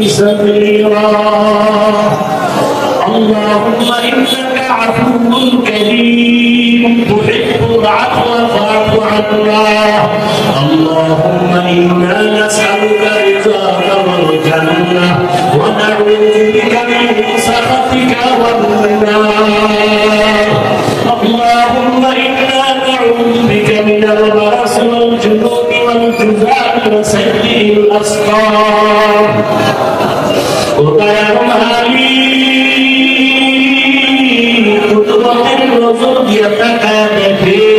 سبيلا اللهم إنك عفو كريم تحب العفو فاعف عنا اللهم إنا نسألك رضاك والجنة ونعوذ بك من سخطك والنار اللهم إنا نعوذ بك من البرص والجنون والجذام وسيء الأسقام وغير مالين قدرة الرسول يتكاتفين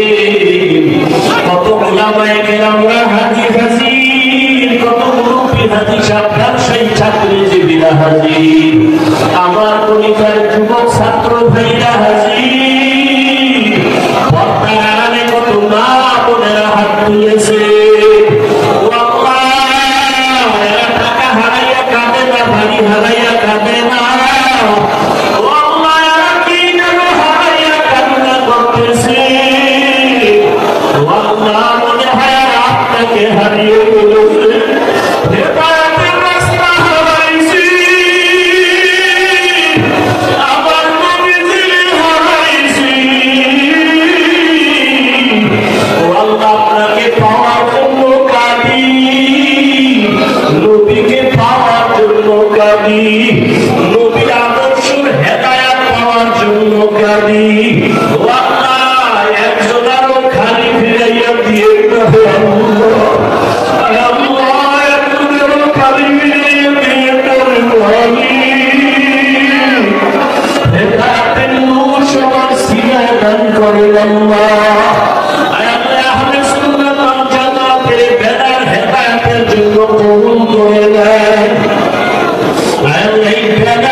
কত ওলামায়ে কেরামরা হাজির হাজির কত মুরব্বি হাজির সাহেব সেই চাকরিজীবীরা হাজির আমার পরিবার যুবক ছাত্র ভাইরা হাজির পর্দার আড়ালে কত মা বোনেরা হাত তুলেছে হারাইয়া কাঁদে না আল্লাহ কি যেন হারাইয়া কান্না করতেছে আল্লাহ মনে হয় আপনাকে হারিয়ে ফেলেছে হেদায়েতের রাস্তা হারাইছি আবার নবীজি হারাইছি আল্লাহ আপনাকে পাওয়ার জন্য কাঁদি নবীকে পাওয়ার জন্য কাঁদি নবীর আদর্শের হেদায়েত পাওয়ার জন্য কাঁদি আল্লাহ একজনেরও খালি ফিরাইয়া দিয়ে আল্লাহ একজনেরও খালি ফিরাইয়া দিয়ে হেদায়েতের নূর সবার সিনায় দান করেন আল্লাহ আহলে সুন্নাত ওয়াল জামাতের ব্যানার হেদায়েতের জন্য কবুল করে নেন এই ব্যানার